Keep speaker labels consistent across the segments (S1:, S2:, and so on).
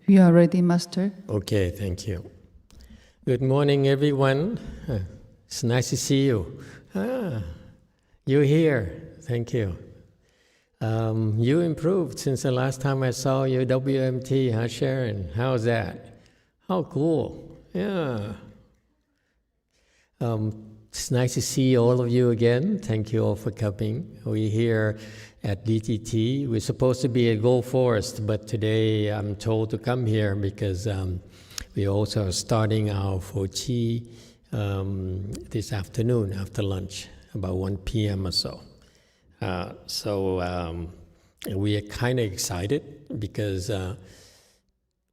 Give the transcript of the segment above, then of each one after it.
S1: We are ready, Master.
S2: Okay, thank you. Good morning, everyone. It's nice to see you. You're here. Thank you. You improved since the last time I saw you, WMT, huh, Sharon? How's that? How cool. Yeah. It's nice to see all of you again. Thank you all for coming. We're here at DTT. We're supposed to be at Gold Forest, but today I'm told to come here because we also are starting our Fochi this afternoon after lunch, about 1 p.m. or so. We are kind of excited because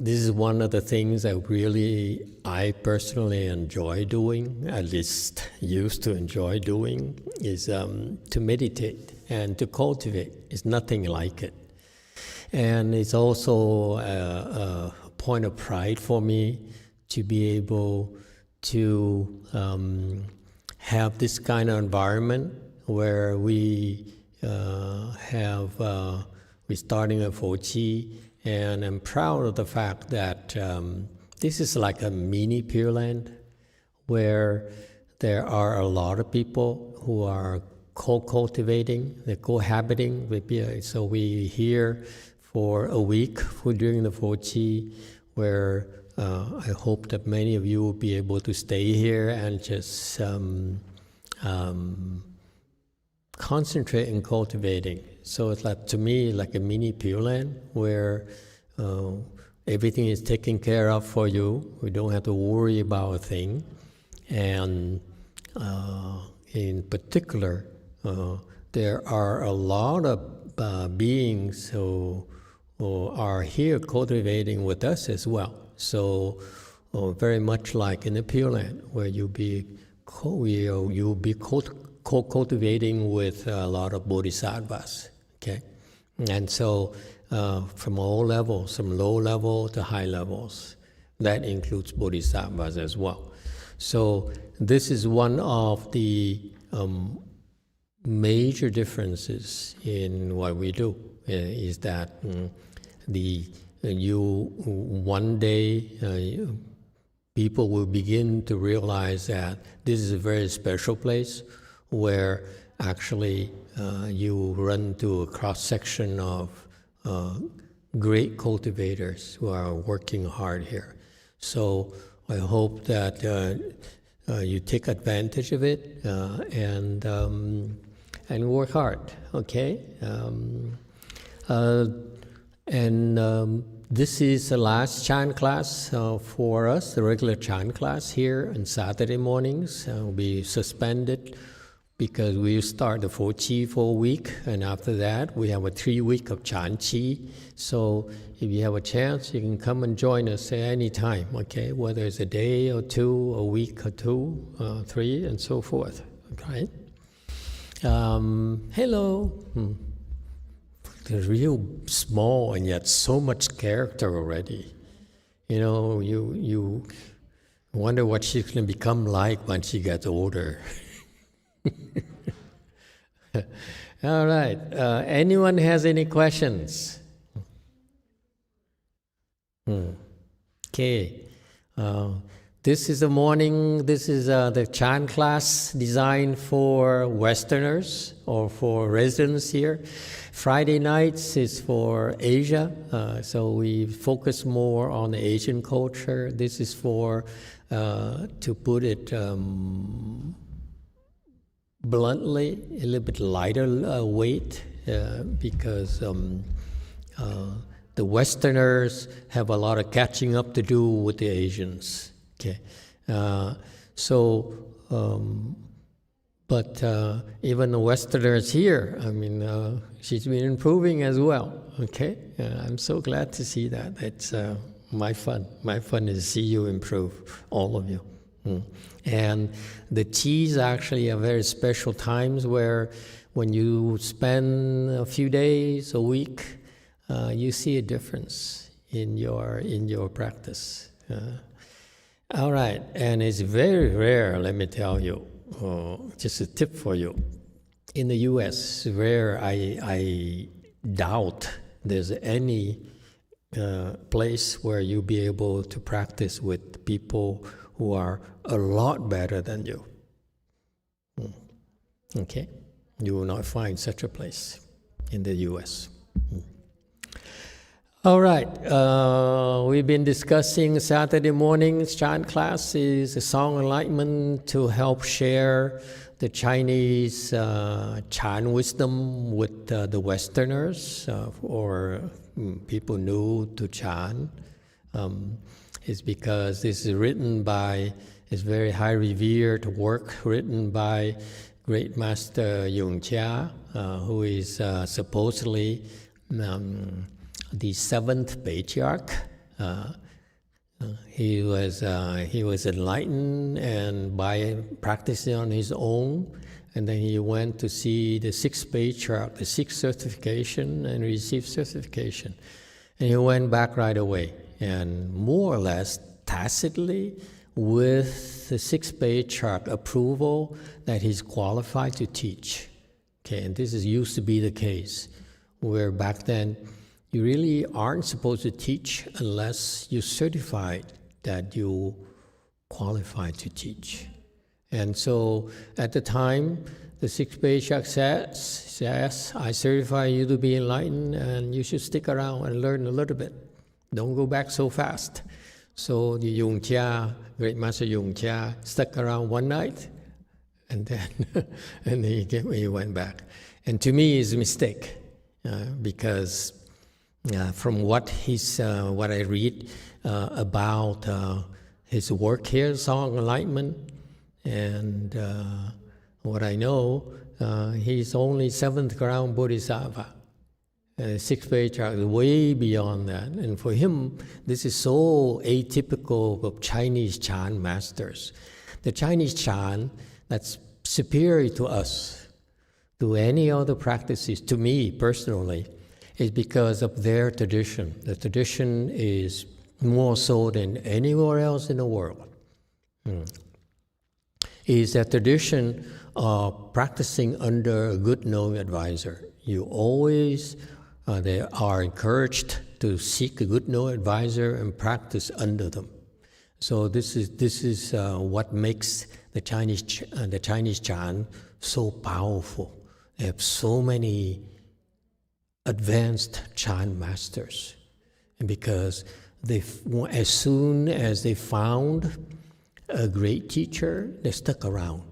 S2: this is one of the things that I personally enjoy doing, at least used to enjoy doing, is to meditate and to cultivate. It's nothing like it. And it's also a point of pride for me to be able to have this kind of environment where we're starting a Fochi. And I'm proud of the fact that this is like a mini Pure Land where there are a lot of people who are co-cultivating, they're cohabiting with Pure. So we're here for a week during the Fochi where I hope that many of you will be able to stay here and just concentrate in cultivating. So it's like, to me, like a mini Pure Land where everything is taken care of for you. We don't have to worry about a thing. And in particular, there are a lot of beings who are here cultivating with us as well. So very much like in the Pure Land, where you'll be co-cultivating with a lot of bodhisattvas. Okay, and so from all levels, from low level to high levels, that includes bodhisattvas as well. So this is one of the major differences in what we do, is that one day people will begin to realize that this is a very special place where actually you run to a cross-section of great cultivators who are working hard here. So I hope that you take advantage of it and work hard, okay? This is the last chant class for us, the regular chant class here on Saturday mornings. Will be suspended because we start the Fochi for a week, and after that we have a 3 week of Chan Chi. So if you have a chance, you can come and join us at any time, okay? Whether it's a day or two, a week or two, 3, and so forth, okay? Hello. They're real small and yet so much character already. You know, you wonder what she's going to become like when she gets older. All right. Anyone has any questions? Okay. This is the morning. This is the chant class designed for Westerners or for residents here. Friday nights is for Asia, so we focus more on the Asian culture. This is for, to put it bluntly, a little bit lighter weight because the Westerners have a lot of catching up to do with the Asians. Okay, but even the Westerners here, I mean, she's been improving as well. Okay, I'm so glad to see that. It's my fun. My fun is to see you improve, all of you. And the teas actually are very special times where when you spend a few days, a week, you see a difference in your practice. All right, and it's very rare, let me tell you, just a tip for you. In the U.S., where I doubt there's any place where you'll be able to practice with people who are a lot better than you. Okay? You will not find such a place in the US. All right, we've been discussing Saturday morning's chant class is a song enlightenment to help share the Chinese chant wisdom with the Westerners or people new to chant. Is because this is written by, it's very high revered work written by great master YongHua, who is supposedly the seventh patriarch. He was enlightened and by practicing on his own, and then he went to see the sixth patriarch, the sixth certification, and received certification. And he went back right away, and more or less tacitly, with the sixth patriarch approval, that he's qualified to teach. Okay, and this used to be the case, where back then you really aren't supposed to teach unless you're certified that you qualified to teach. And so at the time, the sixth patriarch says, I certify you to be enlightened and you should stick around and learn a little bit. Don't go back so fast. So the YongHua, great master YongHua, stuck around one night and then and he went back. And to me, it's a mistake because from what I read about his work here, Song Enlightenment, and what I know, he's only seventh ground Bodhisattva. Sixth patriarch is way beyond that. And for him, this is so atypical of Chinese chant masters. The Chinese chant that's superior to us, to any other practices, to me personally, is because of their tradition. The tradition is more so than anywhere else in the world. Is a tradition of practicing under a good knowing advisor. You always, they are encouraged to seek a good knowing advisor and practice under them. So this is what makes the Chinese chant so powerful. They have so many advanced chant masters, and because as soon as they found a great teacher, they stuck around.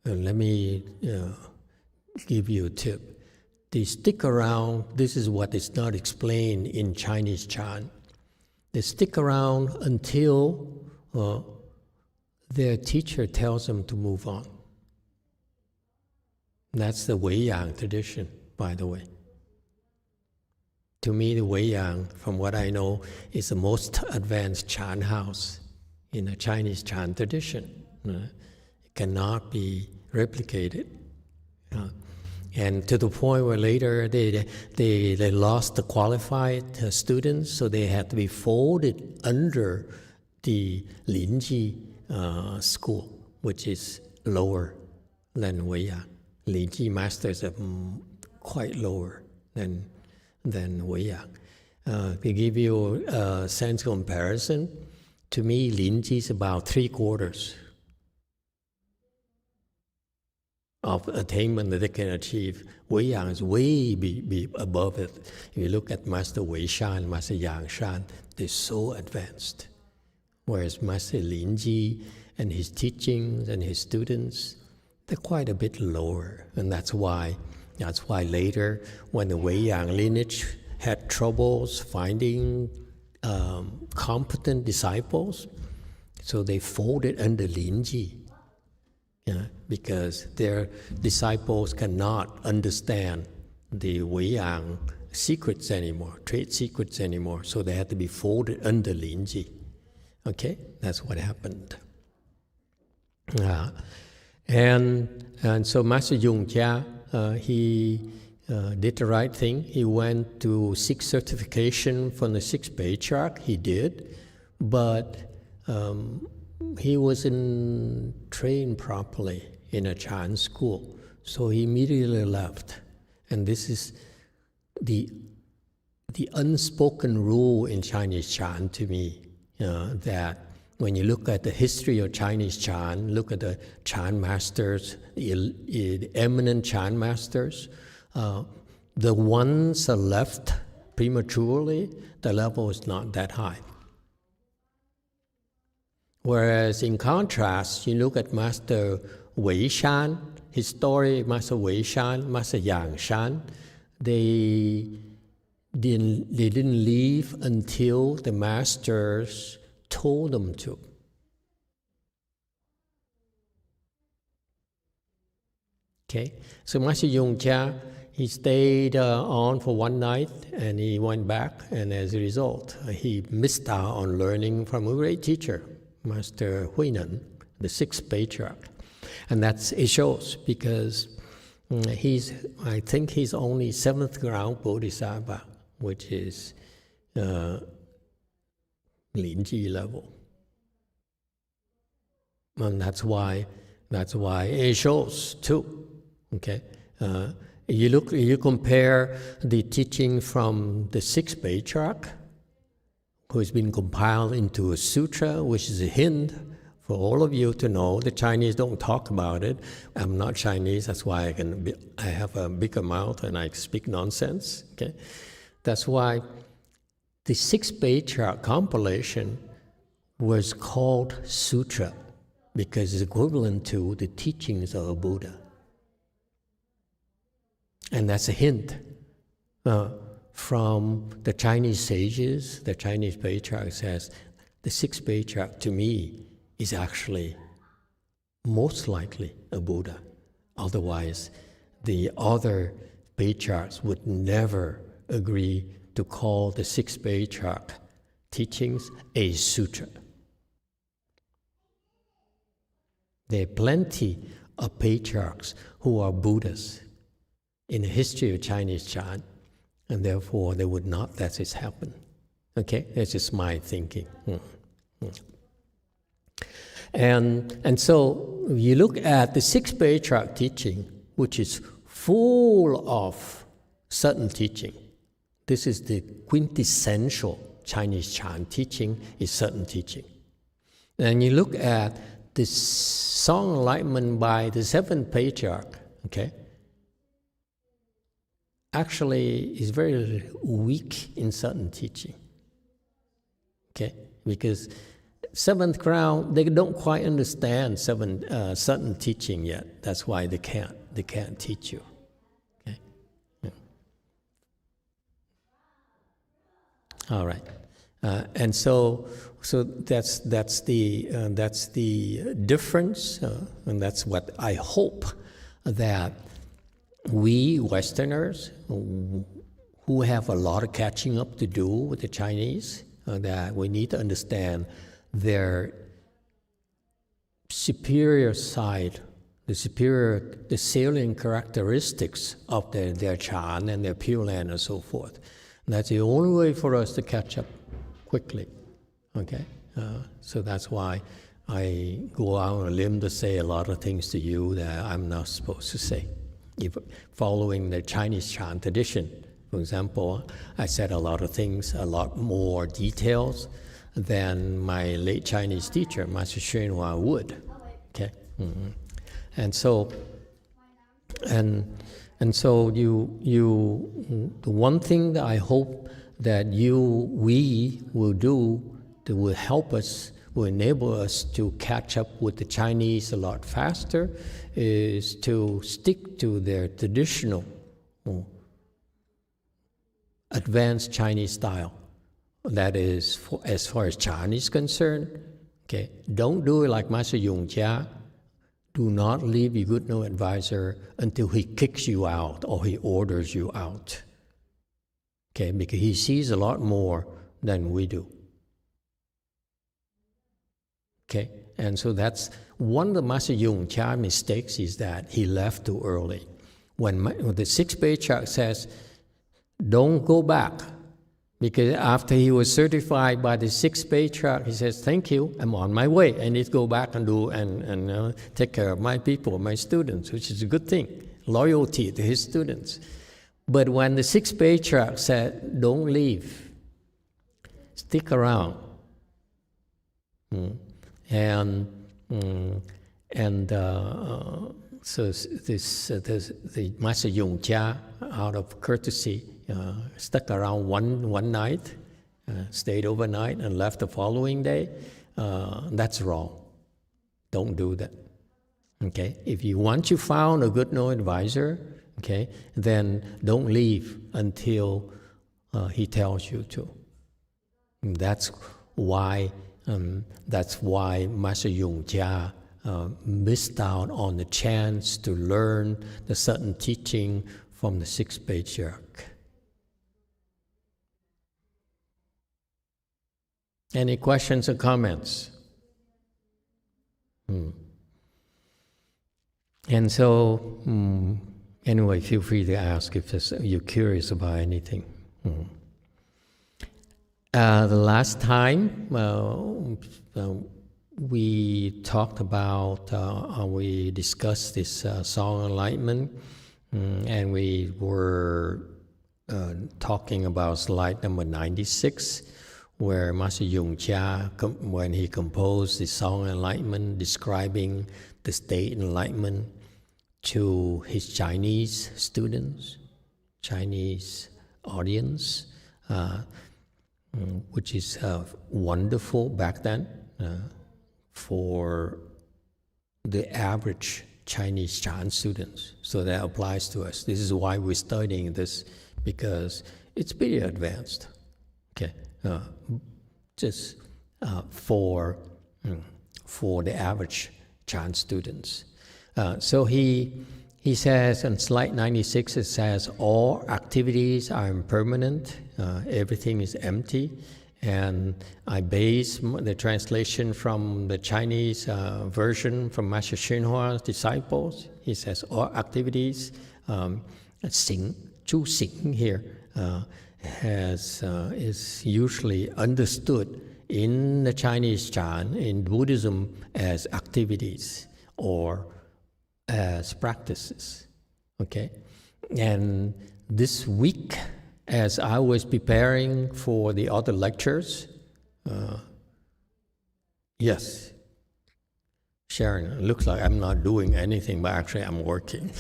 S2: And let me give you a tip. They stick around, this is what is not explained in Chinese chant. They stick around until their teacher tells them to move on. That's the Weiyang tradition, by the way. To me, the Weiyang, from what I know, is the most advanced chant house in the Chinese chant tradition. It cannot be replicated. And to the point where later they lost the qualified students, so they had to be folded under the Linji school, which is lower than Weiyang. Linji masters are quite lower than Weiyang. To give you a sense comparison, to me, Linji is about 3/4 of attainment that they can achieve. Weiyang is way above it. If you look at Master Weishan, Master Yangshan, they're so advanced. Whereas Master Linji and his teachings and his students, they're quite a bit lower. And that's why later, when the Weiyang lineage had troubles finding competent disciples, so they folded under Linji, because their disciples cannot understand the Weiyang secrets anymore, trade secrets anymore, so they had to be folded under Linji. Okay, that's what happened. And so Master YongHua, he did the right thing. He went to seek certification from the sixth patriarch. He did, but he wasn't trained properly in a chant school, so he immediately left. And this is the the unspoken rule in Chinese Chan to me, that when you look at the history of Chinese Chan, look at the Chan masters, the eminent Chan masters, the ones are left prematurely, the level is not that high. Whereas in contrast, you look at Master Wei Shan, his story, Master Wei Shan, Master Yang Shan, they didn't leave until the masters told them to. Okay, so Master YongHua, he stayed on for one night and he went back, and as a result, he missed out on learning from a great teacher, Master Huinan, the sixth patriarch. And it shows because I think he's only 7th ground Bodhisattva, which is Linji level. And that's why it shows too. Okay, you compare the teaching from the sixth patriarch, who has been compiled into a sutra, which is a hint for all of you to know. The Chinese don't talk about it. I'm not Chinese, that's why I have a bigger mouth and I speak nonsense. Okay, that's why the sixth patriarch compilation was called sutra, because it's equivalent to the teachings of a Buddha. And that's a hint from the Chinese sages. The Chinese patriarch says, the sixth patriarch to me is actually most likely a Buddha. Otherwise, the other patriarchs would never agree to call the sixth patriarch teachings a sutra. There are plenty of patriarchs who are Buddhas in the history of Chinese Chan, and therefore they would not let this happen. Okay, that's just my thinking. And so you look at the sixth patriarch teaching, which is full of subtle teaching. This is the quintessential Chinese Chan teaching, is subtle teaching. And you look at the song Enlightenment by the seventh patriarch, okay, actually is very weak in certain teaching. Okay, because seventh ground, they don't quite understand certain teaching yet. That's why they can't teach you. Okay, yeah. All right, and so that's the difference, and that's what I hope that we Westerners, who have a lot of catching up to do with the Chinese, that we need to understand their superior side, the salient characteristics of their Chan and their Pure Land and so forth. And that's the only way for us to catch up quickly. Okay, so that's why I go out on a limb to say a lot of things to you that I'm not supposed to say. If following the Chinese Chan tradition, for example, I said a lot of things, a lot more details than my late Chinese teacher, Master YongHua, would. Okay, and so the one thing that I hope that we will do that will help us, will enable us to catch up with the Chinese a lot faster, is to stick to their traditional advanced Chinese style. That is, as far as Chan is concerned, okay, don't do it like Master YongHua. Do not leave your good no advisor until he kicks you out or he orders you out. Okay, because he sees a lot more than we do. Okay, and so that's one of the Master YongHua mistakes, is that he left too early. When the sixth patriarch says, don't go back, because after he was certified by the sixth patriarch, he says, thank you, I'm on my way. I need to go back and do and take care of my people, my students, which is a good thing, loyalty to his students. But when the sixth patriarch said, don't leave, stick around, and so the Master YongHua, out of courtesy, stuck around one night, stayed overnight, and left the following day. That's wrong. Don't do that. Okay? If you want to found a good no advisor, okay, then don't leave until he tells you to. That's why Master YongHua missed out on the chance to learn the certain teaching from the sixth patriarch. Any questions or comments? And so, anyway, feel free to ask if you're curious about anything. The last time we talked about, we discussed this song Enlightenment, and we were talking about slide number 96, where Master YongHua, when he composed the song Enlightenment, describing the state Enlightenment to his Chinese students, Chinese audience, which is wonderful back then for the average Chinese Chan students. So that applies to us. This is why we're studying this, because it's pretty advanced. Okay, just for the average Chan students. So he says on slide 96, it says, all activities are impermanent, everything is empty. And I base the translation from the Chinese version from Master YongHua's disciples. He says, all activities, Xing, Chu Xing here, is usually understood in the Chinese Chan, in Buddhism, as activities or as practices. Okay? And this week, as I was preparing for the other lectures, yes, Sharon, it looks like I'm not doing anything, but actually I'm working.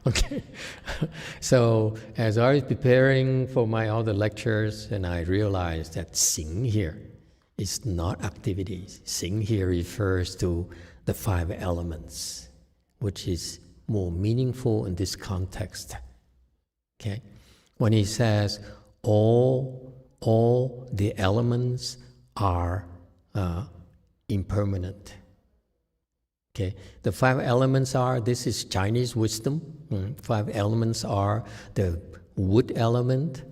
S2: Okay, so as I was preparing for my other lectures, and I realized that Xing here is not activities. Xing here refers to the 5 elements, which is more meaningful in this context. Okay, when he says all the elements are impermanent. Okay, the 5 elements are, this is Chinese wisdom. 5 elements are the wood element,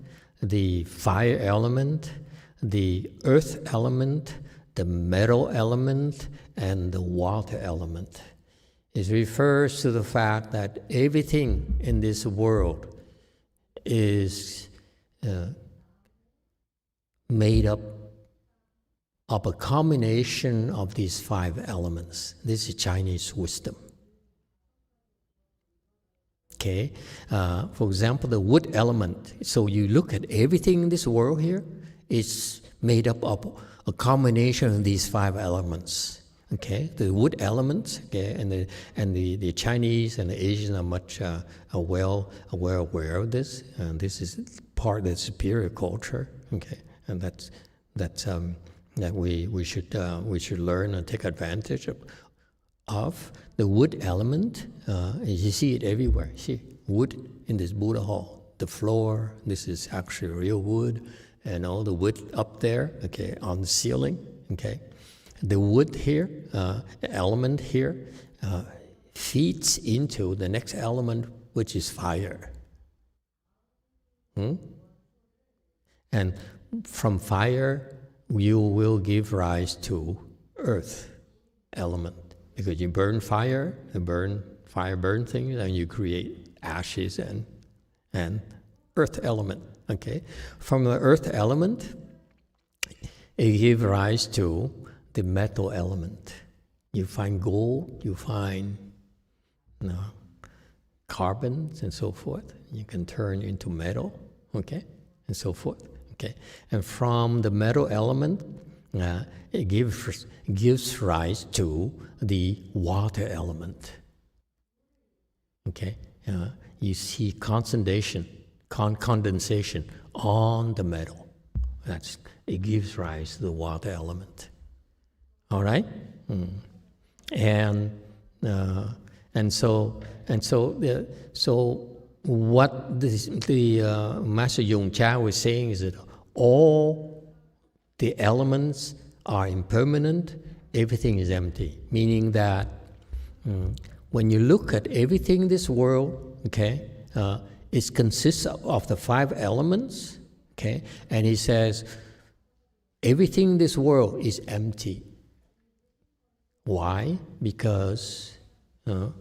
S2: the fire element, the earth element, the metal element, and the water element. It refers to the fact that everything in this world is made up of a combination of these 5 elements. This is Chinese wisdom. Okay, for example, the wood element. So you look at everything in this world here, it's made up of a combination of these 5 elements. Okay, the wood element. Okay, and the Chinese and the Asians are much well aware of this. And this is part of the superior culture. Okay, and that we should learn and take advantage of. The wood element, you see it everywhere. See wood in this Buddha hall. The floor, this is actually real wood, and all the wood up there, okay, on the ceiling, okay. The wood here, element here, feeds into the next element, which is fire. And from fire, you will give rise to earth element. Because you burn fire, fire burn things, and you create ashes and earth element. Okay? From the earth element, it gives rise to the metal element. You find gold, you find carbons and so forth. You can turn into metal, okay, and so forth, okay. And from the metal element, it gives rise to the water element, okay. You see condensation on the metal. It gives rise to the water element. All right, so what the Master YongHua was saying is that all the elements are impermanent. Everything is empty. Meaning that when you look at everything in this world, okay, it consists of the 5 elements, okay, and he says everything in this world is empty. Why? Because they're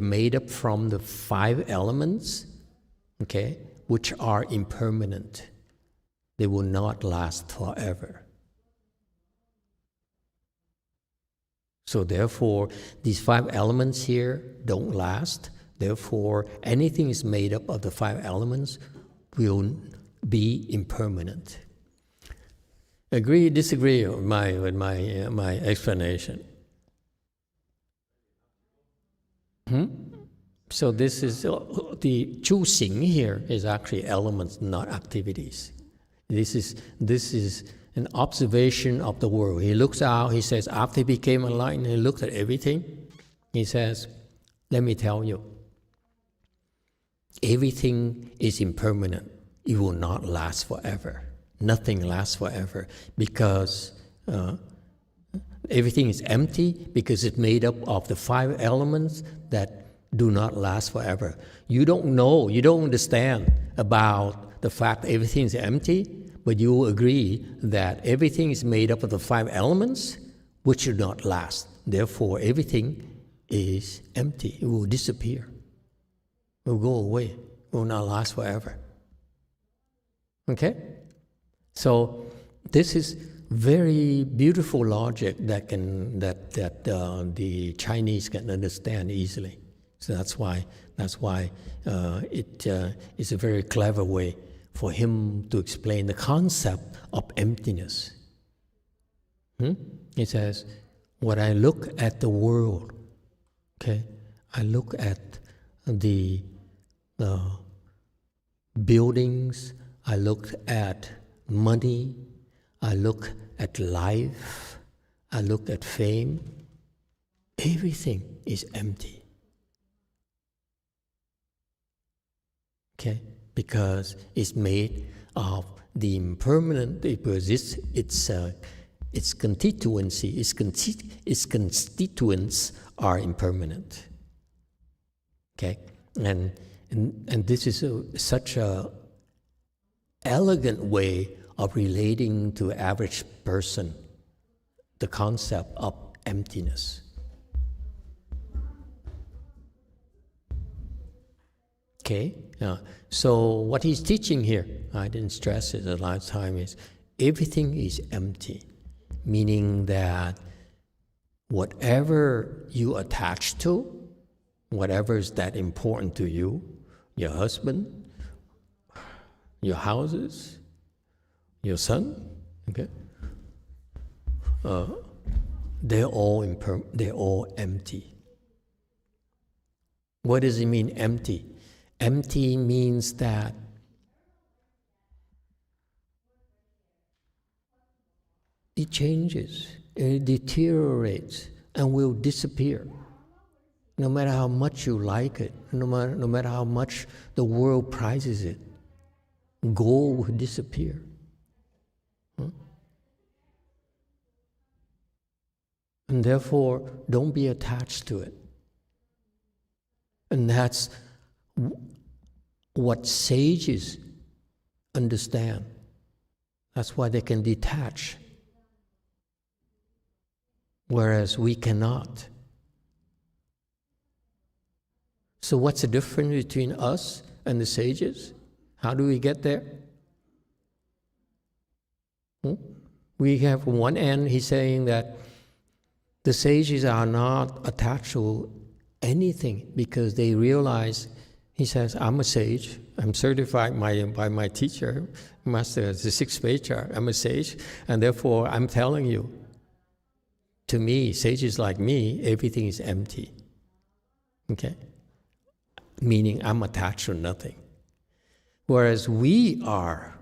S2: made up from the 5 elements, okay, which are impermanent. They will not last forever. So therefore, these 5 elements here don't last. Therefore, anything is made up of the 5 elements will be impermanent. Agree, disagree with my explanation? So this is the 诸行 here is actually elements, not activities. This is an observation of the world. He looks out, he says, after he became enlightened, he looks at everything. He says, let me tell you, everything is impermanent. It will not last forever. Nothing lasts forever because everything is empty because it's made up of the 5 elements that do not last forever. You don't know, you don't understand about the fact that everything is empty, but you agree that everything is made up of the 5 elements which do not last. Therefore, everything is empty. It will disappear. It will go away. It will not last forever. Okay? So this is very beautiful logic that the Chinese can understand easily. So that's why it is a very clever way for him to explain the concept of emptiness. He says, when I look at the world, okay, I look at the buildings, I look at money, I look at life, I look at fame, everything is empty. Okay? Because it's made of the impermanent, its constituency, its constituents are impermanent. Okay? And this is such a elegant way of relating to average person the concept of emptiness. Okay, so what he's teaching here, I didn't stress it a lot of time, is everything is empty, meaning that whatever you attach to, whatever is that important to you, your husband, your houses, your son, okay, they're all empty. What does it mean, empty? Empty means that it changes, it deteriorates, and will disappear. No matter how much you like it, no matter how much the world prizes it, gold will disappear. And therefore, don't be attached to it. And that's what sages understand. That's why they can detach, whereas we cannot. So what's the difference between us and the sages? How do we get there? We have one end, he's saying that The sages are not attached to anything because they realize, he says, I'm a sage. I'm certified by my teacher, Master, the sixth patriarch. I'm a sage, and therefore I'm telling you, to me, sages like me, everything is empty. Okay? Meaning I'm attached to nothing. Whereas we are,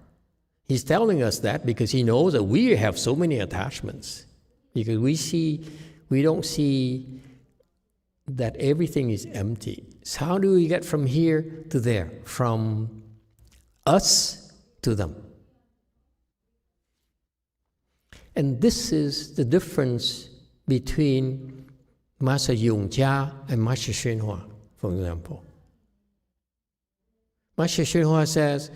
S2: he's telling us that because he knows that we have so many attachments. Because we don't see that everything is empty. So how do we get from here to there? From us to them. And this is the difference between Master YongHua and Master YongHua, for example. Master YongHua says,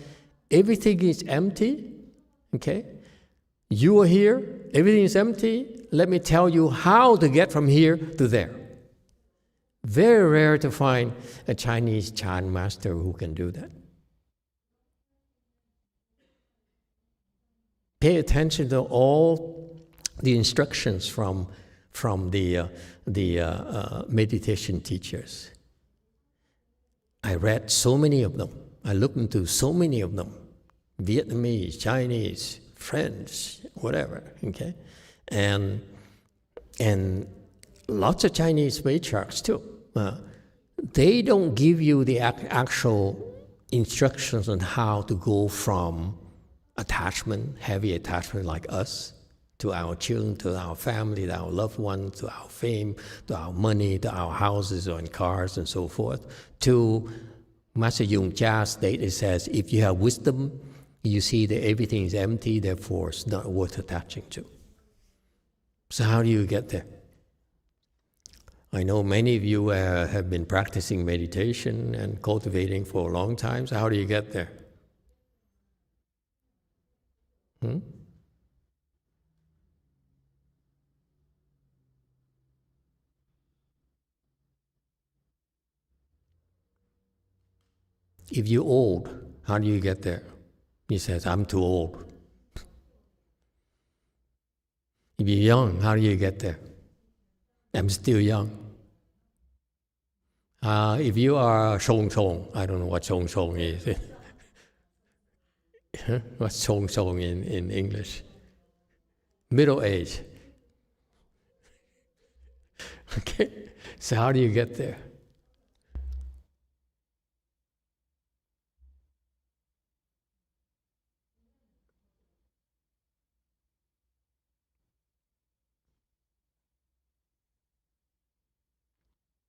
S2: everything is empty, okay? You are here, everything is empty. Let me tell you how to get from here to there. Very rare to find a Chinese Chan master who can do that. Pay attention to all the instructions from the meditation teachers. I read so many of them. I looked into so many of them. Vietnamese, Chinese, French, whatever, okay? And lots of Chinese patriarchs too. They don't give you the actual instructions on how to go from attachment, heavy attachment like us, to our children, to our family, to our loved ones, to our fame, to our money, to our houses and cars and so forth, to Master YongHua state, it says, if you have wisdom, you see that everything is empty, therefore it's not worth attaching to. So how do you get there? I know many of you have been practicing meditation and cultivating for a long time, so how do you get there? If you're old, how do you get there? He says, I'm too old. If you're young, how do you get there? I'm still young. If you are Song Song, I don't know what Song Song is. What's Song Song in English? Middle age. Okay, so how do you get there?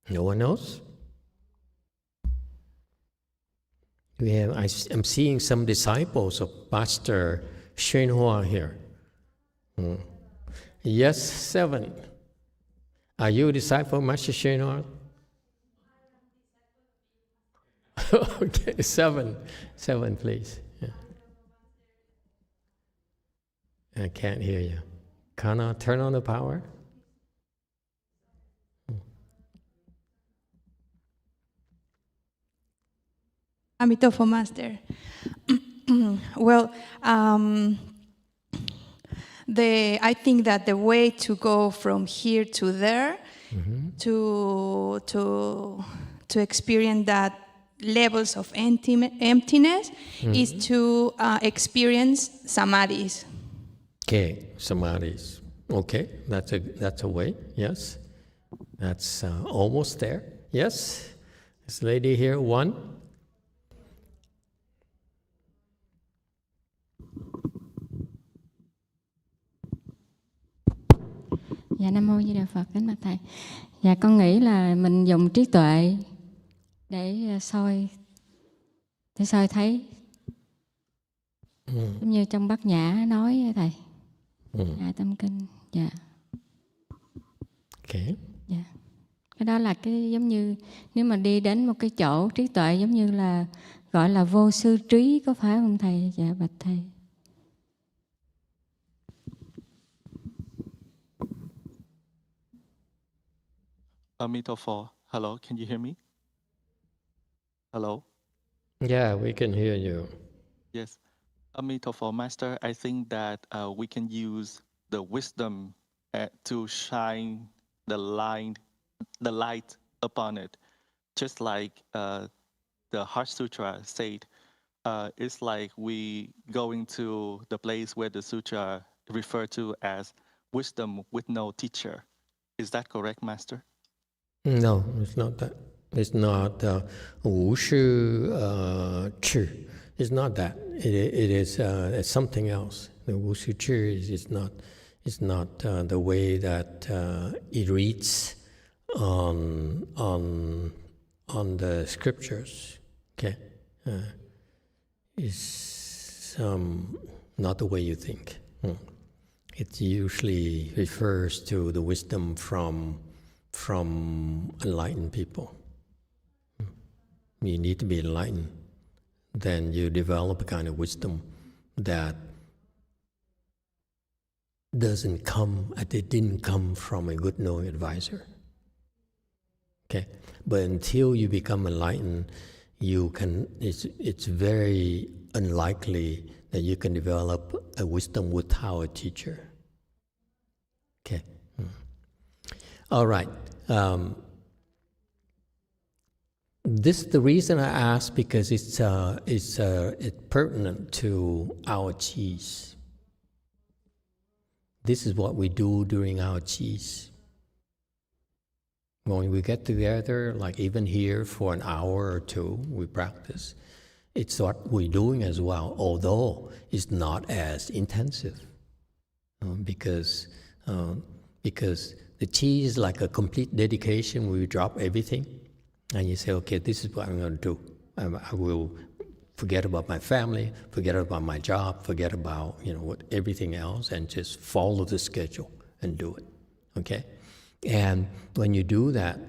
S2: No one knows? I'm seeing some disciples of Master YongHua here. Yes, 7. Are you a disciple of Master YongHua? Okay, 7. 7, please. Yeah. I can't hear you. Kana, turn on the power.
S1: Emitofuo Master. Well, I think that the way to go from here to there, to experience that levels of emptiness, is to experience samadhis.
S2: Okay, samadhis. Okay, that's a way. Yes, that's almost there. Yes, this lady here, 1.
S3: Dạ, Nam Mô Di Đà Phật, kính bạch thầy. Dạ, con nghĩ là mình dùng trí tuệ để soi thấy, giống như trong Bát Nhã nói thầy. Dạ, tâm kinh. Dạ.
S2: Okay.
S3: Dạ. Cái đó là cái giống như nếu mà đi đến một cái chỗ trí tuệ giống như là gọi là vô sư trí, có phải không thầy? Dạ, bạch thầy.
S4: Emitofuo. Hello, can you hear me? Hello?
S2: Yeah, we can hear you.
S4: Yes. Emitofuo, Master, I think that we can use the wisdom to shine the light upon it. Just like the Heart Sutra said, it's like we going to the place where the sutra referred to as wisdom with no teacher. Is that correct, Master?
S2: No, it's not that. It's not 无是 智. It's not that. It is it's something else. The 无是智 is not. It's not the way that it reads on the scriptures. Okay, it's not the way you think. It usually refers to the wisdom from enlightened people. You need to be enlightened. Then you develop a kind of wisdom that it didn't come from a good knowing advisor. Okay, but until you become enlightened, it's very unlikely that you can develop a wisdom without a teacher. Okay. All right. This the reason I ask, because it's pertinent to our qis. This is what we do during our qis. When we get together, like even here for an hour or two, we practice. It's what we're doing as well, although it's not as intensive, because the qi is like a complete dedication. We drop everything, and you say, okay, this is what I'm going to do. I will forget about my family, forget about my job, forget about everything else, and just follow the schedule and do it. Okay, and when you do that,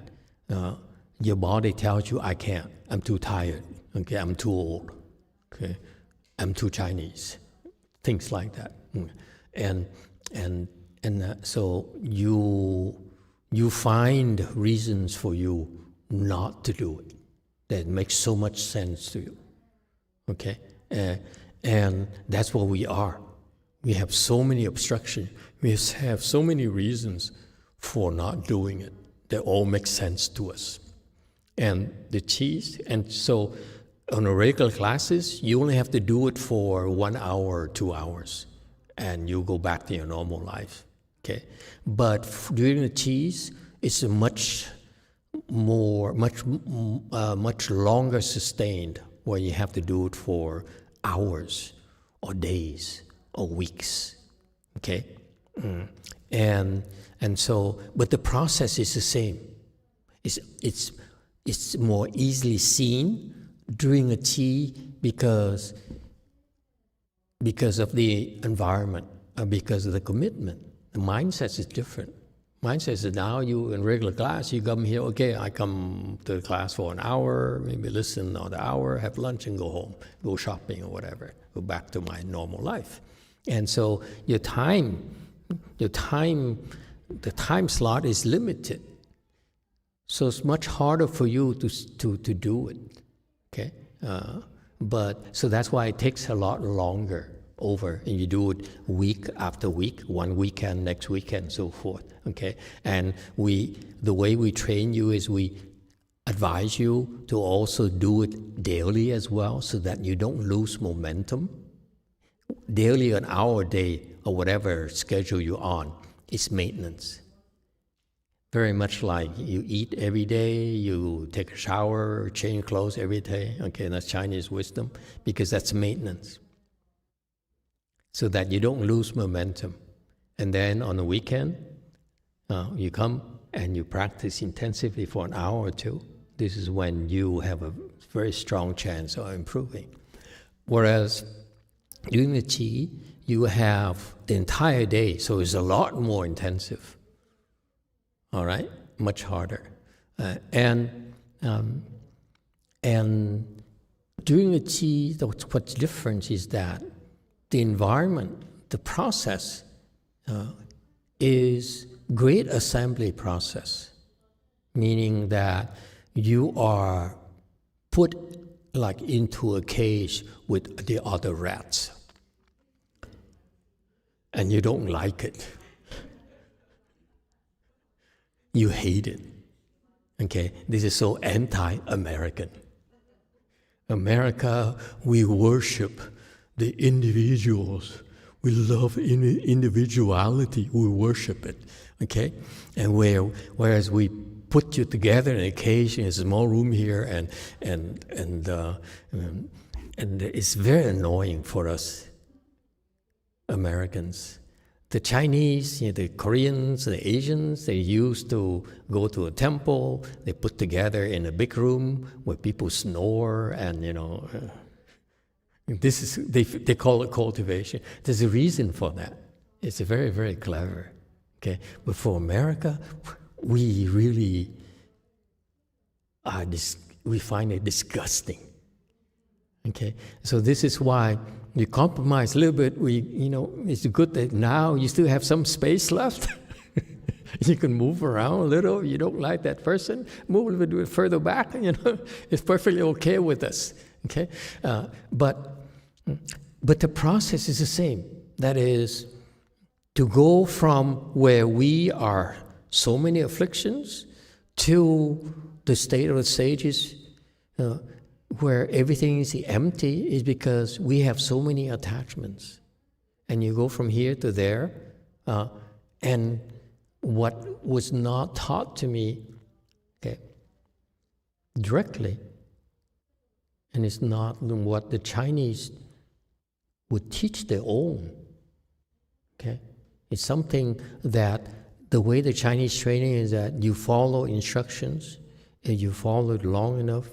S2: your body tells you, I can't. I'm too tired. Okay, I'm too old. Okay, I'm too Chinese. Things like that, and so you find reasons for you not to do it that makes so much sense to you. Okay, and that's what we are. We have so many obstructions. We have so many reasons for not doing it that all make sense to us. And the qis, and so on a regular classes, you only have to do it for 1 hour or 2 hours, and you go back to your normal life. Okay, but during the qis, it's a much longer sustained, where you have to do it for hours or days or weeks. Okay, and so, but the process is the same. It's more easily seen during a qi because of the environment, because of the commitment. The mindset is different. Mindset is now you in regular class, you come here, okay, I come to the class for an hour, maybe listen another hour, have lunch and go home, go shopping or whatever, go back to my normal life. And so the time slot is limited. So it's much harder for you to do it. Okay? But so that's why it takes a lot longer over, and you do it week after week, one weekend, next weekend, so forth. Okay, and the way we train you is we advise you to also do it daily as well, so that you don't lose momentum. Daily, an hour a day, or whatever schedule you're on, is maintenance. Very much like you eat every day, you take a shower, change clothes every day. Okay, that's Chinese wisdom, because that's maintenance. So that you don't lose momentum. And then on the weekend, you come and you practice intensively for an hour or two. This is when you have a very strong chance of improving. Whereas during the qi, you have the entire day, so it's a lot more intensive. All right, much harder. And during the qi, what's different is that the environment, the process, is great assembly process, meaning that you are put like into a cage with the other rats, and you don't like it. you hate it. Okay, this is so anti-American. America, we worship the individuals. We love individuality. We worship it. Okay, and whereas we put you together in a cage in a small room here, and it's very annoying for us Americans. The Chinese, the Koreans, the Asians, they used to go to a temple. They put together in a big room where people snore, and this is they call it cultivation. There's a reason for that. It's very, very clever. Okay, but for America, we really we find it disgusting. Okay, so this is why we compromise a little bit. It's good that now you still have some space left. You can move around a little. You don't like that person, move a little bit further back. It's perfectly okay with us. Okay, but the process is the same. That is, to go from where we are so many afflictions to the state of the sages, where everything is empty, is because we have so many attachments. And you go from here to there, and what was not taught to me directly, and it's not what the Chinese would teach their own. Okay, it's something that the way the Chinese training is that you follow instructions, and you follow it long enough,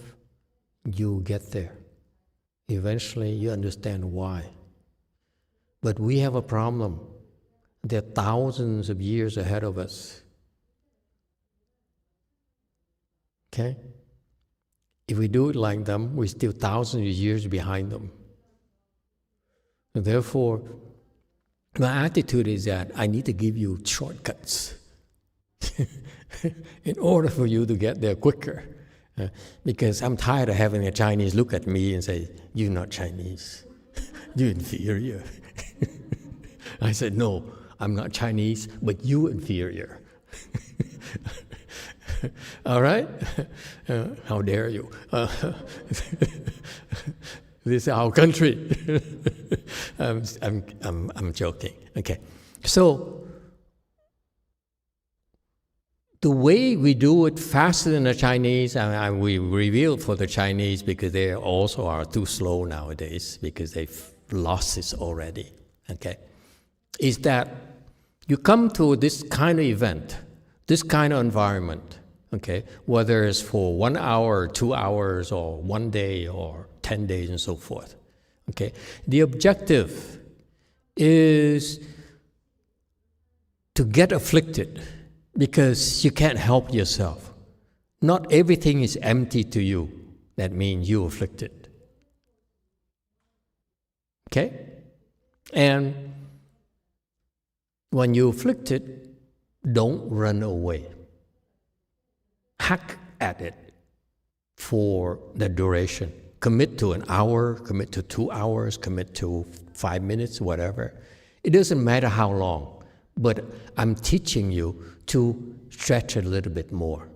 S2: you get there. Eventually, you understand why. But we have a problem. There are thousands of years ahead of us. Okay? If we do it like them, we're still thousands of years behind them. And therefore, my attitude is that I need to give you shortcuts in order for you to get there quicker. Because I'm tired of having a Chinese look at me and say, "You're not Chinese. You're inferior." I said, "No, I'm not Chinese, but you're inferior." All right? How dare you? This is our country. I'm joking. Okay, so the way we do it faster than the Chinese, and we reveal for the Chinese because they also are too slow nowadays because they've lost this already, okay, is that you come to this kind of event, this kind of environment, okay, whether it's for 1 hour or 2 hours or 1 day or 10 days and so forth, okay. The objective is to get afflicted, because you can't help yourself. Not everything is empty to you. That means you're afflicted. Okay? And when you're afflicted, don't run away. Hack at it for the duration. Commit to an hour, commit to 2 hours, commit to 5 minutes, whatever. It doesn't matter how long, but I'm teaching you to stretch a little bit more.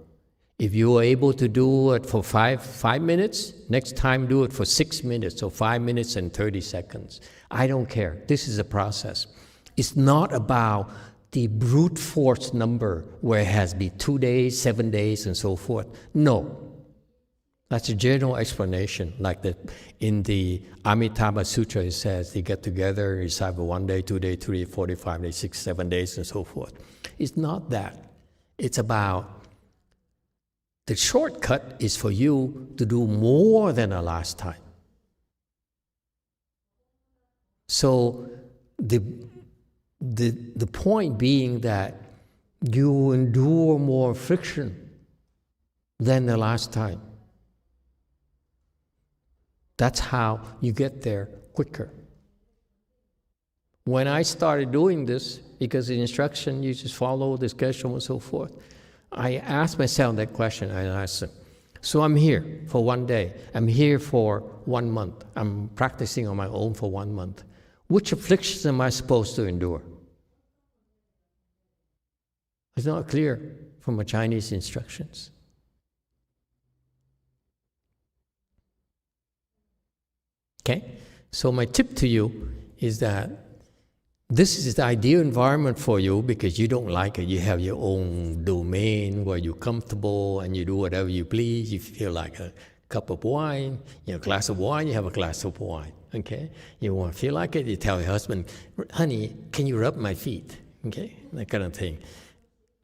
S2: If you are able to do it for five minutes, next time do it for 6 minutes or 5 minutes and 30 seconds. I don't care. This is a process. It's not about the brute force number where it has been 2 days, 7 days, and so forth. No. That's a general explanation. Like in the Amitabha Sutra, it says they get together, recite for 1 day, 2 days, 3, 45 days, 6, 7 days, and so forth. It's not that. It's about the shortcut is for you to do more than the last time. So the point being that you endure more friction than the last time. That's how you get there quicker. When I started doing this, because the instruction, you just follow the schedule and so forth, I asked myself that question. I asked, so I'm here for 1 day. I'm here for 1 month. I'm practicing on my own for 1 month. Which afflictions am I supposed to endure? It's not clear from a Chinese instructions. Okay? So my tip to you is that this is the ideal environment for you because you don't like it. You have your own domain where you're comfortable and you do whatever you please. You feel like a cup of wine, a glass of wine, you have a glass of wine. Okay? You want to feel like it, you tell your husband, honey, can you rub my feet? Okay? That kind of thing.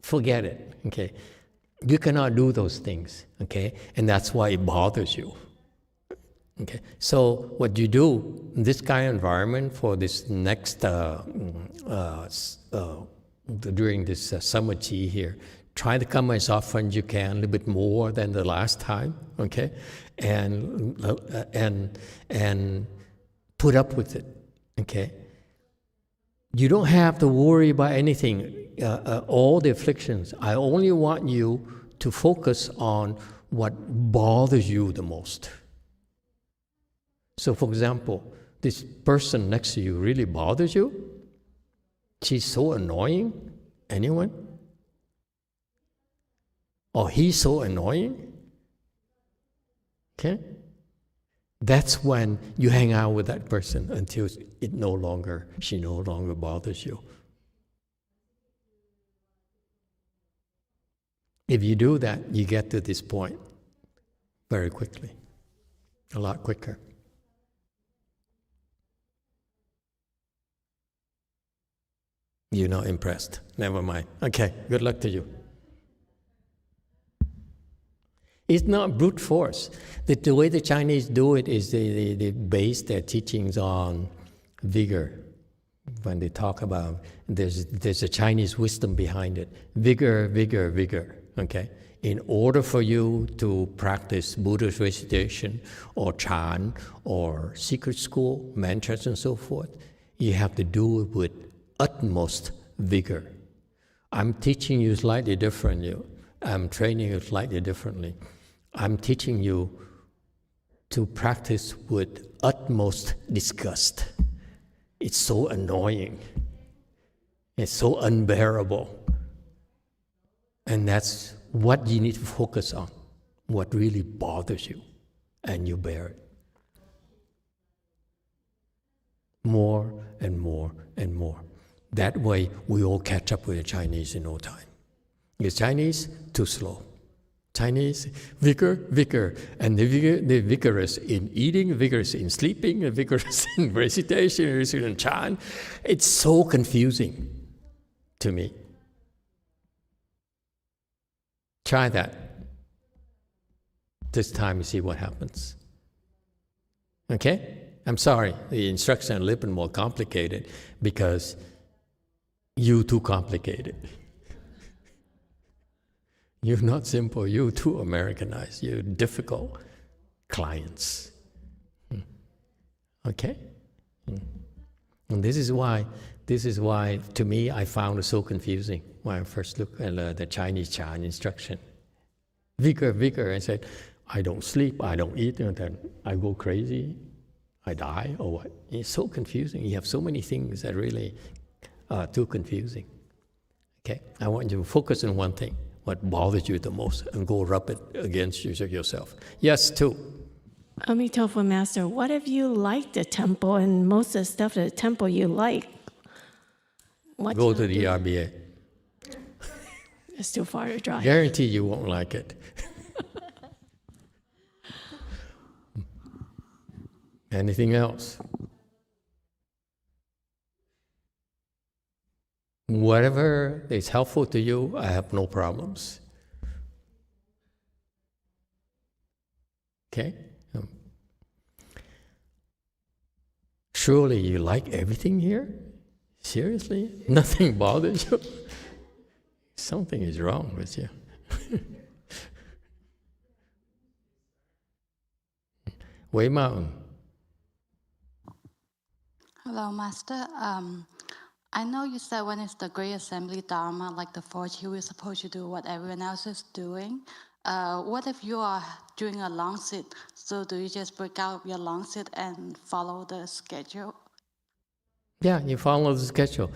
S2: Forget it. Okay? You cannot do those things. Okay? And that's why it bothers you. Okay, so what you do in this kind of environment for this next, during this summer tea here, try to come as often as you can, a little bit more than the last time, okay? And put up with it, okay? You don't have to worry about anything, all the afflictions. I only want you to focus on what bothers you the most. So, for example, this person next to you really bothers you? She's so annoying? Anyone? Or he's so annoying? Okay? That's when you hang out with that person until she no longer bothers you. If you do that, you get to this point very quickly, a lot quicker. You're not impressed. Never mind. Okay, good luck to you. It's not brute force. The way the Chinese do it is they base their teachings on vigor. When they talk about, there's a Chinese wisdom behind it. Vigor, vigor, vigor. Okay? In order for you to practice Buddha's recitation or Chan or secret school, mantras and so forth, you have to do it with utmost vigor. I'm teaching you slightly differently. I'm training you slightly differently. I'm teaching you to practice with utmost disgust. It's so annoying. It's so unbearable. And that's what you need to focus on, what really bothers you, and you bear it. More and more and more. That way, we all catch up with the Chinese in no time. The Chinese, too slow. Chinese, vigor, vigor. And they're vigorous in eating, vigorous in sleeping, vigorous in recitation, vigorous in chant. It's so confusing to me. Try that. This time you see what happens. Okay? I'm sorry, the instructions are a little bit more complicated because you too complicated. You're not simple, you're too Americanized, you're difficult clients. Okay? And this is why, to me, I found it so confusing when I first looked at the Chinese Chan instruction. Vigor, vigor, I said, I don't sleep, I don't eat, and then I go crazy, I die, or what? It's so confusing. You have so many things that really are too confusing. Okay? I want you to focus on one thing, what bothers you the most, and go rub it against yourself. Yes, two.
S5: Emitofuo Master, what if you like the temple and most of the stuff at the temple you like? What
S2: Go to the RBA.
S5: It's too far to drive.
S2: Guarantee you won't like it. Anything else? Whatever is helpful to you, I have no problems. Okay? Surely you like everything here? Seriously? Nothing bothers you? Something is wrong with you. Way Mountain.
S6: Hello, Master. I know you said when it's the Great Assembly Dharma, like the 4G, we're supposed to do what everyone else is doing. What if you are doing a long sit? So do you just break out your long sit and follow the schedule?
S2: Yeah, you follow the schedule.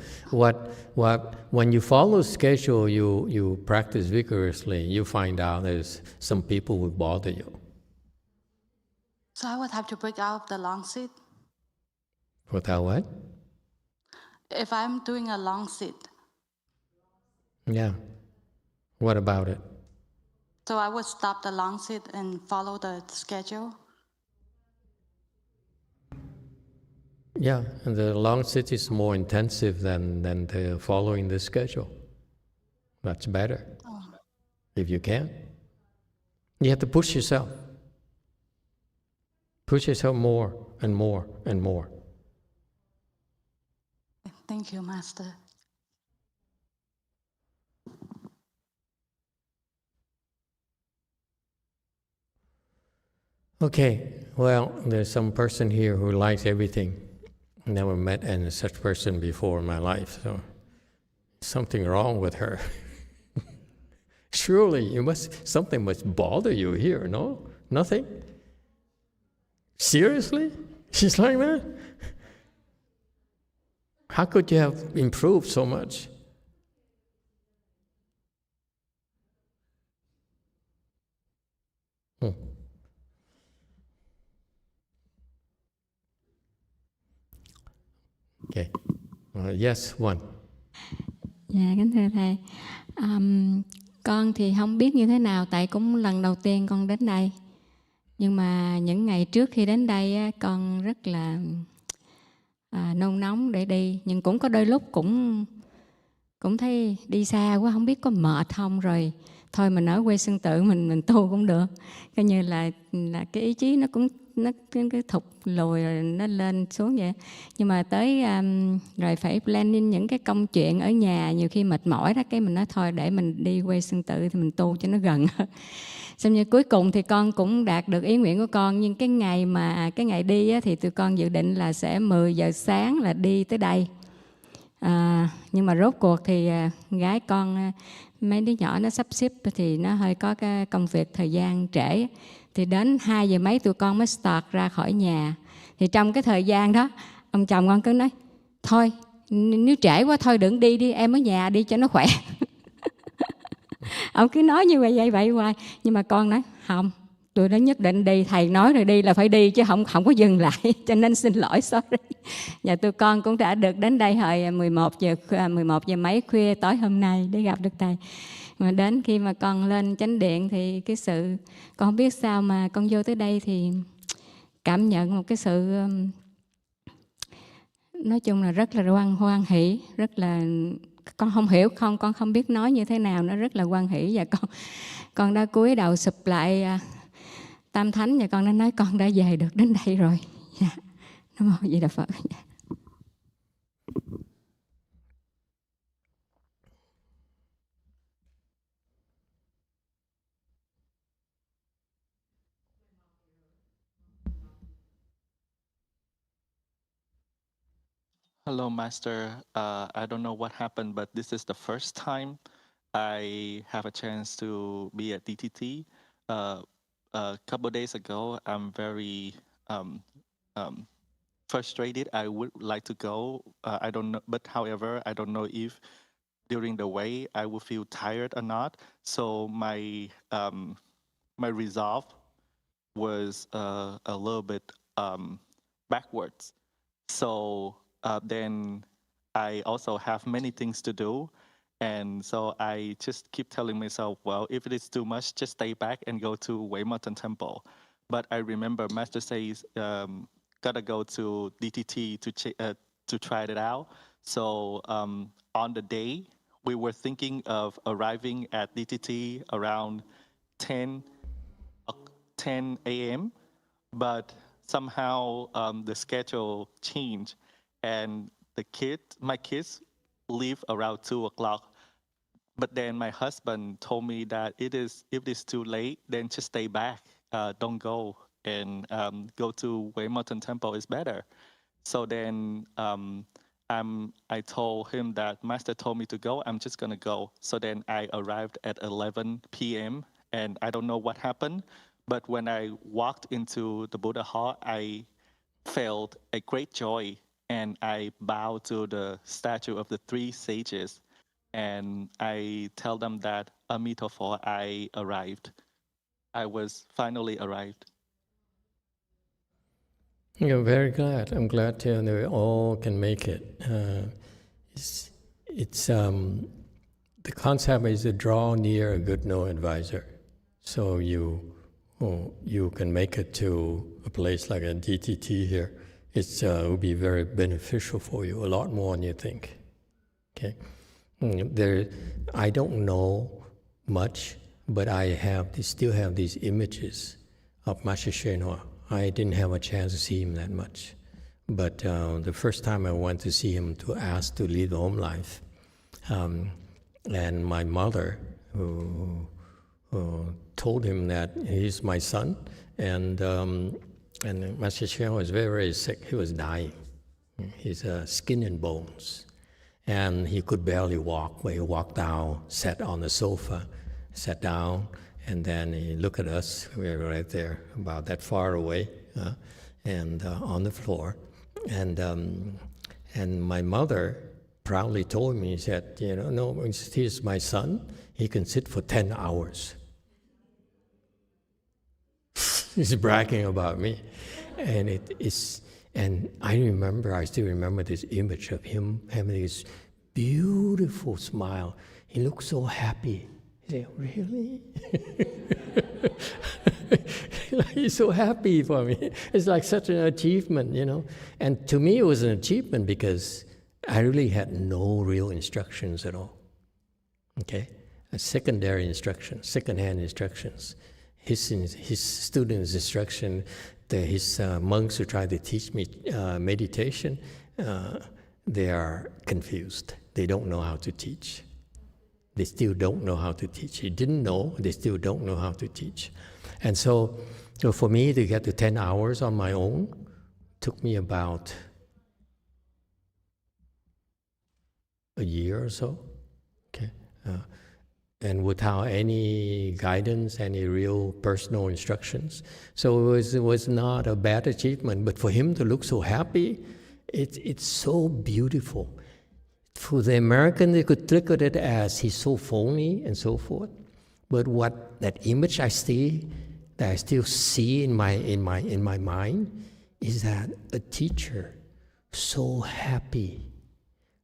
S2: When you follow schedule, you practice vigorously. You find out there's some people who bother you.
S6: So I would have to break out of the long sit.
S2: Without what?
S6: If I'm doing a long sit.
S2: Yeah. What about it?
S6: So I would stop the long sit and follow the schedule.
S2: Yeah, and the long sit is more intensive than the following the schedule. That's better. If you can. You have to push yourself. Push yourself more and more and more.
S6: Thank you, Master.
S2: Okay, well, there's some person here who likes everything. Never met any such person before in my life, so something wrong with her. Surely something must bother you here, no? Nothing? Seriously? She's like that? How could you have improved so much? Okay. Yes, one.
S3: Dạ, kính thưa Thầy. Con thì không biết như thế nào, tại cũng lần đầu tiên con đến đây. Nhưng mà những ngày trước khi đến đây, con rất là nôn nóng để đi. Nhưng cũng có đôi lúc cũng thấy đi xa quá, không biết có mệt không, rồi thôi mình ở quê Sơn Tự mình tu cũng được. Coi như là cái ý chí nó cũng cái thụt lùi rồi nó lên xuống vậy. Nhưng mà tới rồi phải planning những cái công chuyện ở nhà, nhiều khi mệt mỏi đó, cái mình nói thôi để mình đi quê Sơn Tự thì mình tu cho nó gần. Xong như cuối cùng thì con cũng đạt được ý nguyện của con. Nhưng cái ngày đi á, thì tụi con dự định là sẽ 10 giờ sáng là đi tới đây. Nhưng mà rốt cuộc thì gái con, mấy đứa nhỏ nó sắp xếp thì nó hơi có cái công việc thời gian trễ. Thì đến 2 giờ mấy tụi con mới start ra khỏi nhà. Thì trong cái thời gian đó, ông chồng con cứ nói thôi nếu trễ quá thôi đừng đi em ở nhà đi cho nó khỏe. Ông cứ nói như vậy hoài. Nhưng mà con nói không, tôi đã nhất định đi, thầy nói rồi đi là phải đi chứ không có dừng lại. Cho nên xin lỗi, sorry. Và tụi con cũng đã được đến đây hồi 11 giờ mấy khuya tối hôm nay để gặp được thầy. Mà đến khi mà con lên chánh điện thì cái sự, con không biết sao mà con vô tới đây thì cảm nhận một cái sự, nói chung là rất là hoan hỷ, rất là, con không hiểu, con không biết nói như thế nào, nó rất là hoan hỷ. Và con đã cúi đầu sụp lại Tam Thánh và con đã nói con đã về được đến đây rồi. Dạ. Nam mô Di Đà Phật.
S4: Hello, Master. I don't know what happened, but this is the first time I have a chance to be at DTT. A couple days ago, I'm very frustrated. I would like to go. I don't know, but however, I don't know if during the way I will feel tired or not. So my resolve was a little bit backwards. So then I also have many things to do. And so I just keep telling myself, well, if it is too much, just stay back and go to Mountain Temple. But I remember Master says, gotta go to DTT to try it out. So on the day, we were thinking of arriving at DTT around 10 a.m., but somehow the schedule changed, and my kids leave around 2 o'clock. But then my husband told me that if it is too late, then just stay back, don't go, and go to Mountain Temple is better. So then I told him that Master told me to go, I'm just gonna go. So then I arrived at 11 p.m. and I don't know what happened, but when I walked into the Buddha hall, I felt a great joy and I bow to the statue of the three sages, and I tell them that Emitofuo, I arrived. I was finally arrived.
S2: You're very glad. I'm glad to know we all can make it. The concept is to draw near a good no advisor, so you can make it to a place like a DTT here. It will be very beneficial for you, a lot more than you think. Okay, I don't know much, but I still have these images of Master YongHua. I didn't have a chance to see him that much, but the first time I went to see him to ask to lead the home life, and my mother who told him that he's my son, and Master YongHua was very, very sick. He was dying. He's skin and bones, and he could barely walk. But he walked down, sat on the sofa, sat down, and then he looked at us. We were right there, about that far away, and on the floor. And my mother proudly told me, he said, no, he's my son. He can sit for 10 hours. He's bragging about me. And I still remember this image of him having this beautiful smile. He looked so happy. He said, really? He's so happy for me. It's like such an achievement, And to me, it was an achievement because I really had no real instructions at all. Okay? Secondary instructions, second-hand instructions. His students' instruction, his monks who try to teach me meditation, they are confused. They don't know how to teach. They still don't know how to teach. He didn't know, they still don't know how to teach. And so for me to get to 10 hours on my own took me about a year or so. Okay, and without any guidance, any real personal instructions. So it was not a bad achievement, but for him to look so happy, it's so beautiful. For the American, they could look at it as he's so phony and so forth. But what that image I still see in my mind is that a teacher so happy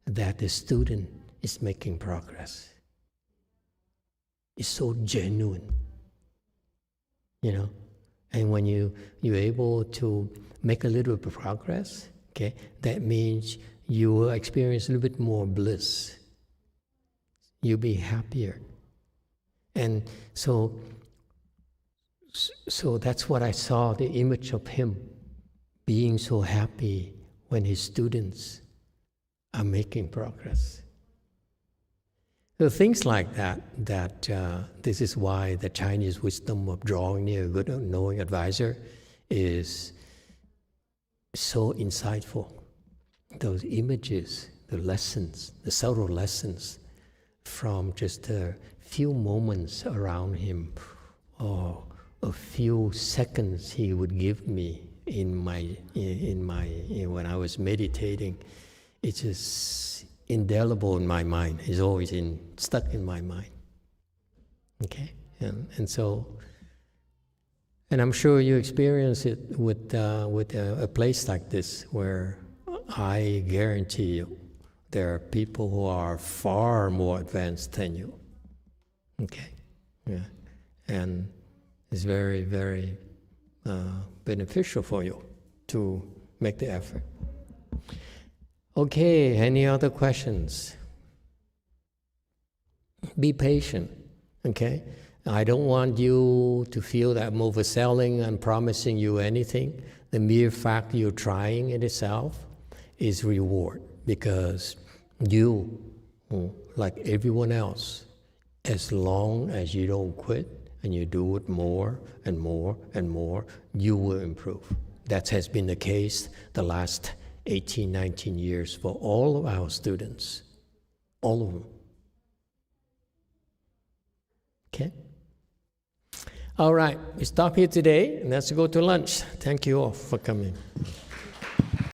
S2: that the student is making progress. It's so genuine, And when you're able to make a little bit of progress, okay, that means you will experience a little bit more bliss. You'll be happier. And so that's what I saw, the image of him being so happy when his students are making progress. So things like that this is why the Chinese wisdom of drawing near a good knowing advisor is so insightful. Those images, the lessons, the subtle lessons from just a few moments around him, or a few seconds he would give me when I was meditating, it's just indelible in my mind. It's always stuck in my mind. Okay, and I'm sure you experience it with a place like this, where I guarantee you there are people who are far more advanced than you. Okay, yeah, and it's very, very beneficial for you to make the effort. Okay, any other questions? Be patient, okay? I don't want you to feel that I'm overselling and promising you anything. The mere fact you're trying in itself is reward, because you, like everyone else, as long as you don't quit and you do it more and more and more, you will improve. That has been the case the last 18, 19 years for all of our students, all of them. Okay? All right, we stop here today and let's go to lunch. Thank you all for coming.